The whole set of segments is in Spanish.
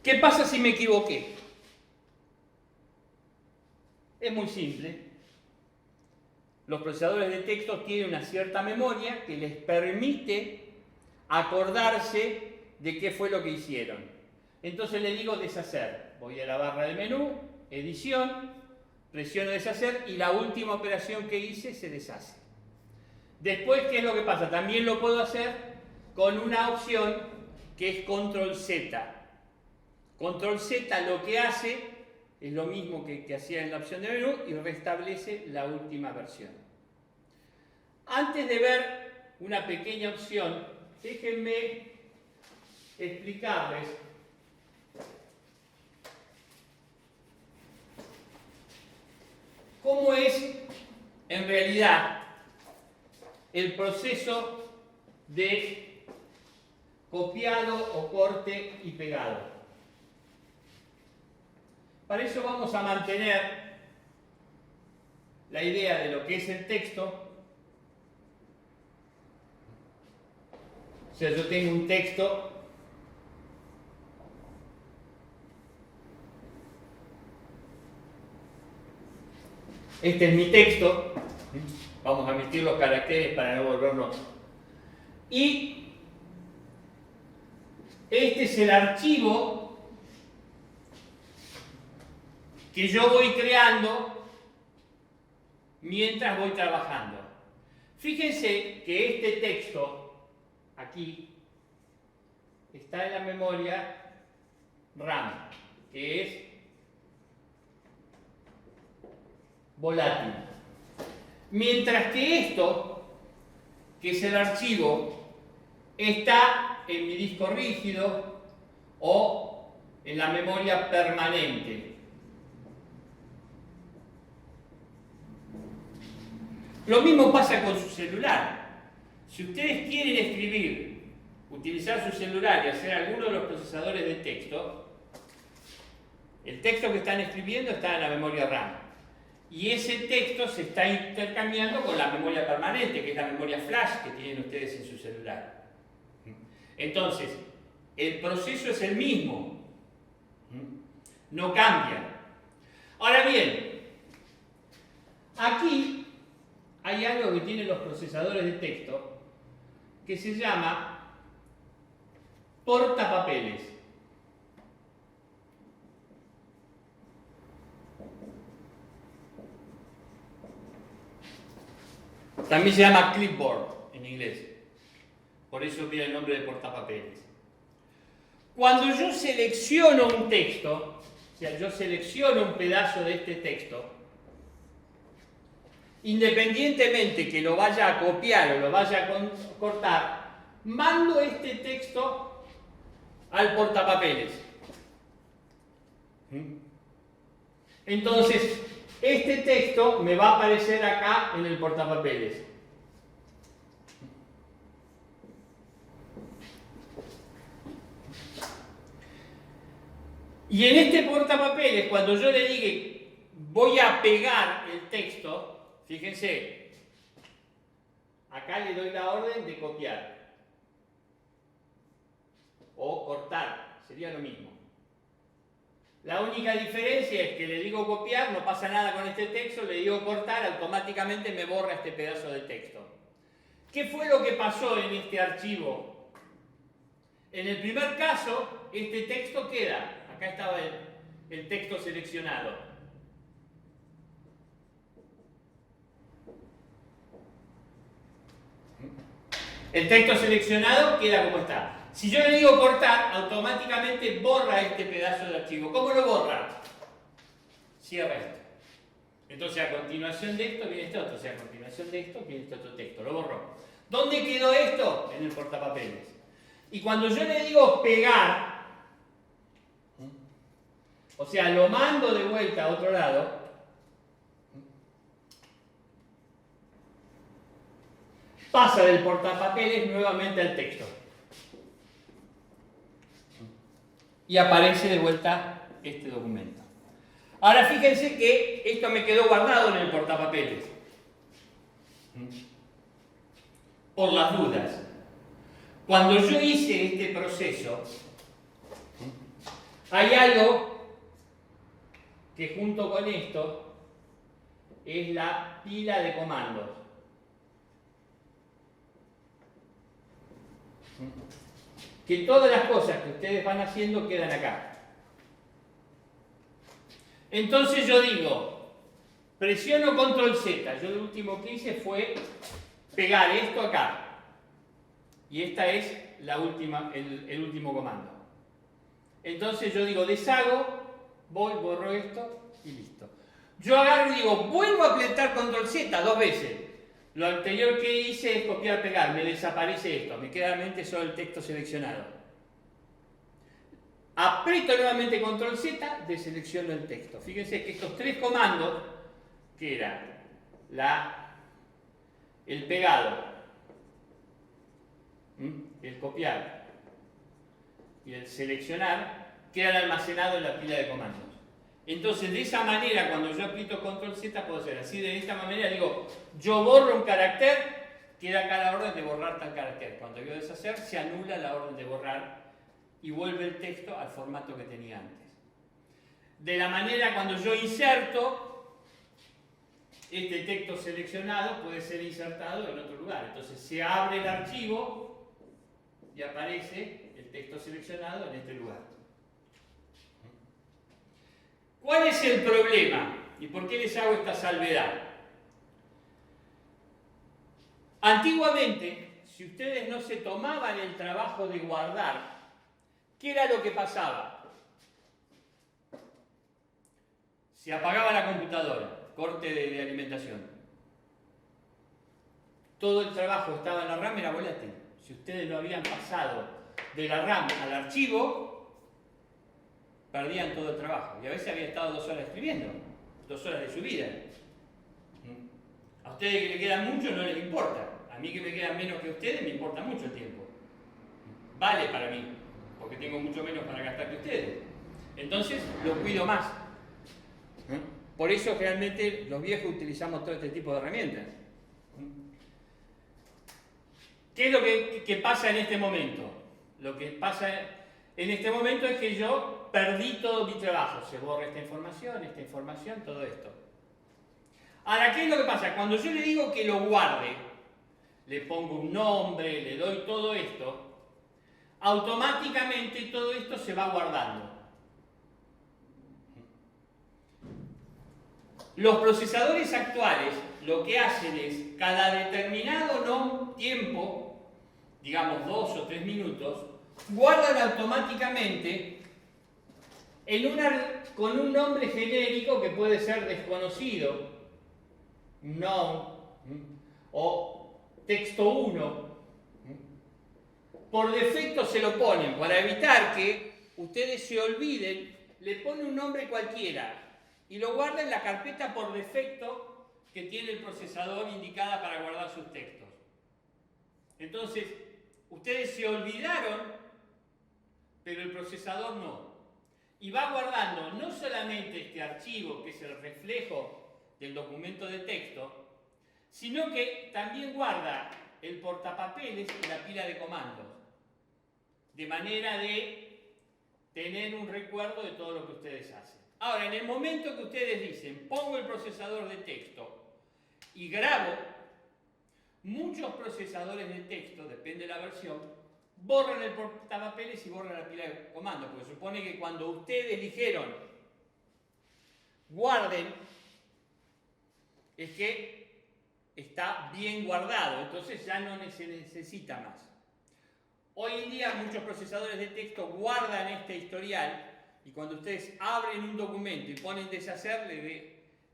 ¿Qué pasa si me equivoqué? Es muy simple. Los procesadores de texto tienen una cierta memoria que les permite acordarse de qué fue lo que hicieron. Entonces le digo deshacer. Voy a la barra de menú, edición, presiono deshacer y la última operación que hice se deshace. Después, ¿qué es lo que pasa? También lo puedo hacer con una opción que es Control Z. Control Z lo que hace es lo mismo que hacía en la opción de menú y restablece la última versión. Antes de ver una pequeña opción, déjenme explicarles cómo es en realidad el proceso de copiado o corte y pegado. Para eso vamos a mantener la idea de lo que es el texto. O sea, yo tengo un texto este es mi texto. Vamos a omitir los caracteres para no volvernos. Y este es el archivo que yo voy creando mientras voy trabajando. Fíjense que este texto, aquí, está en la memoria RAM, que es volátil. Mientras que esto, que es el archivo, está en mi disco rígido o en la memoria permanente. Lo mismo pasa con su celular. Si ustedes quieren escribir, utilizar su celular y hacer alguno de los procesadores de texto, el texto que están escribiendo está en la memoria RAM. Y ese texto se está intercambiando con la memoria permanente, que es la memoria flash que tienen ustedes en su celular. Entonces, el proceso es el mismo. No cambia. Ahora bien, aquí hay algo que tienen los procesadores de texto que se llama portapapeles. También se llama clipboard en inglés. Por eso viene el nombre de portapapeles. Cuando yo selecciono un texto, o sea, yo selecciono un pedazo de este texto, independientemente que lo vaya a copiar o lo vaya a cortar, mando este texto al portapapeles. Entonces, este texto me va a aparecer acá en el portapapeles. Y en este portapapeles, cuando yo le diga voy a pegar el texto, fíjense, acá le doy la orden de copiar o cortar, sería lo mismo. La única diferencia es que le digo copiar, no pasa nada con este texto, le digo cortar, automáticamente me borra este pedazo de texto. ¿Qué fue lo que pasó en este archivo? En el primer caso, este texto queda, acá estaba el texto seleccionado. El texto seleccionado queda como está. Si yo le digo cortar, automáticamente borra este pedazo de archivo. ¿Cómo lo borra? Cierra esto. Entonces a continuación de esto viene este otro. O sea, a continuación de esto viene este otro texto. Lo borró. ¿Dónde quedó esto? En el portapapeles. Y cuando yo le digo pegar, o sea, lo mando de vuelta a otro lado, pasa del portapapeles nuevamente al texto. Y aparece de vuelta este documento. Ahora fíjense que esto me quedó guardado en el portapapeles. Por las dudas. Cuando yo hice este proceso, Hay algo que junto con esto es la pila de comandos. Que todas las cosas que ustedes van haciendo quedan acá. Entonces yo digo, presiono control Z. Yo lo último que hice fue pegar esto acá. Y esta es la última, el último comando. Entonces yo digo, deshago, voy, borro esto y listo. Yo agarro y digo, vuelvo a apretar control Z 2 veces. Lo anterior que hice es copiar, pegar, me desaparece esto, me queda realmente solo el texto seleccionado. Aprieto nuevamente control Z, deselecciono el texto. Fíjense que estos 3 comandos, que eran el pegado, el copiar y el seleccionar, quedan almacenados en la pila de comandos. Entonces, de esa manera, cuando yo aprieto control Z, puedo hacer así. De esta manera digo, yo borro un carácter, queda acá la orden de borrar tal carácter. Cuando yo deshacer, se anula la orden de borrar y vuelve el texto al formato que tenía antes. De la manera, cuando yo inserto, este texto seleccionado puede ser insertado en otro lugar. Entonces se abre el archivo y aparece el texto seleccionado en este lugar. ¿Cuál es el problema? ¿Y por qué les hago esta salvedad? Antiguamente, si ustedes no se tomaban el trabajo de guardar, ¿qué era lo que pasaba? Se apagaba la computadora, corte de alimentación. Todo el trabajo estaba en la RAM, era volátil. Si ustedes no habían pasado de la RAM al archivo, perdían todo el trabajo. Y a veces había estado 2 horas escribiendo, 2 horas de su vida. A ustedes que le quedan mucho no les importa. A mí que me quedan menos que ustedes me importa mucho el tiempo. Vale para mí, porque tengo mucho menos para gastar que ustedes. Entonces lo cuido más. Por eso realmente los viejos utilizamos todo este tipo de herramientas. ¿Qué es lo que pasa en este momento? Lo que pasa en este momento es que yo perdí todo mi trabajo. Se borra esta información, todo esto. Ahora, ¿qué es lo que pasa? Cuando yo le digo que lo guarde, le pongo un nombre, le doy todo esto, automáticamente todo esto se va guardando. Los procesadores actuales lo que hacen es, cada determinado tiempo, digamos 2 o 3 minutos, guardan automáticamente con un nombre genérico que puede ser desconocido, no, o texto 1. Por defecto se lo ponen, para evitar que ustedes se olviden, le ponen un nombre cualquiera y lo guarda en la carpeta por defecto que tiene el procesador indicada para guardar sus textos. Entonces, ustedes se olvidaron, pero el procesador no. Y va guardando no solamente este archivo, que es el reflejo del documento de texto, sino que también guarda el portapapeles y la pila de comandos, de manera de tener un recuerdo de todo lo que ustedes hacen. Ahora, en el momento que ustedes dicen, pongo el procesador de texto y grabo, muchos procesadores de texto, depende de la versión, borran el portapapeles y borran la pila de comandos, porque supone que cuando ustedes dijeron guarden, es que está bien guardado, entonces ya no se necesita más. Hoy en día muchos procesadores de texto guardan este historial y cuando ustedes abren un documento y ponen deshacer,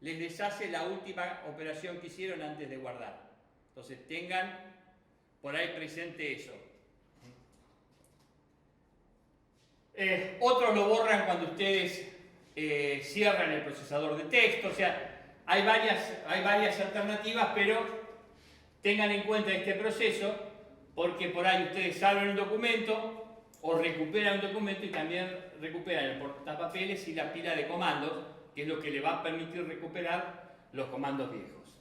les deshace la última operación que hicieron antes de guardar. Entonces tengan por ahí presente eso. Otros lo borran cuando ustedes cierran el procesador de texto, o sea, hay varias alternativas, pero tengan en cuenta este proceso porque por ahí ustedes abren un documento o recuperan un documento y también recuperan el portapapeles y la pila de comandos, que es lo que le va a permitir recuperar los comandos viejos.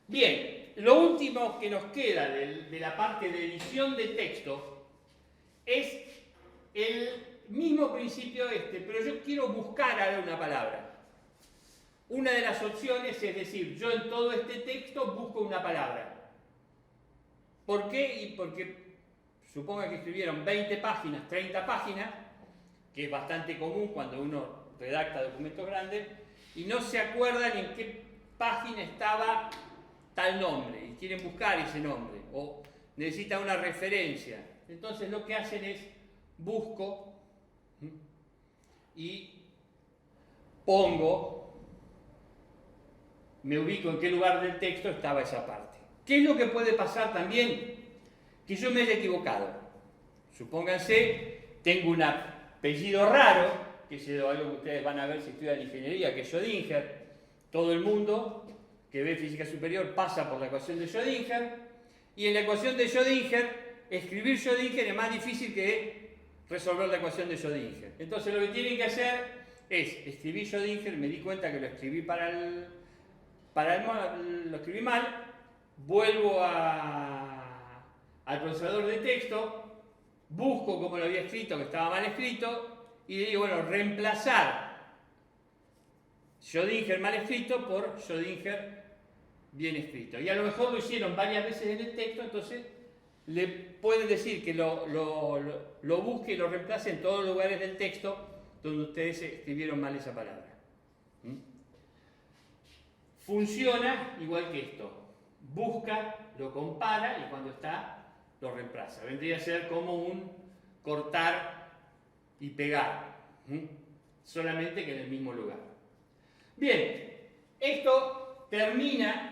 Bien, lo último que nos queda de la parte de edición de texto es el mismo principio pero yo quiero buscar ahora una palabra. Una de las opciones es decir, yo en todo este texto busco una palabra. ¿Por qué? Y porque suponga que escribieron 20 páginas, 30 páginas, que es bastante común cuando uno redacta documentos grandes, y no se acuerdan en qué página estaba tal nombre, y quieren buscar ese nombre, o necesitan una referencia. Entonces lo que hacen es, busco y pongo, me ubico en qué lugar del texto estaba esa parte. ¿Qué es lo que puede pasar también? Que yo me haya equivocado. Supónganse, tengo un apellido raro, que es algo que ustedes van a ver si estudian ingeniería, que es Schrödinger. Todo el mundo que ve física superior pasa por la ecuación de Schrödinger, y en la ecuación de Schrödinger, escribir Schrödinger es más difícil que resolver la ecuación de Schrödinger. Entonces lo que tienen que hacer es escribir Schrödinger, me di cuenta que lo escribí lo escribí mal, vuelvo al procesador de texto, busco como lo había escrito, que estaba mal escrito, y le digo, bueno, reemplazar Schrödinger mal escrito por Schrödinger bien escrito. Y a lo mejor lo hicieron varias veces en el texto, entonces le pueden decir que lo busque y lo reemplace en todos los lugares del texto donde ustedes escribieron mal esa palabra. Funciona igual que esto. Busca, lo compara y cuando está, lo reemplaza. Vendría a ser como un cortar y pegar, solamente que en el mismo lugar. Bien, esto termina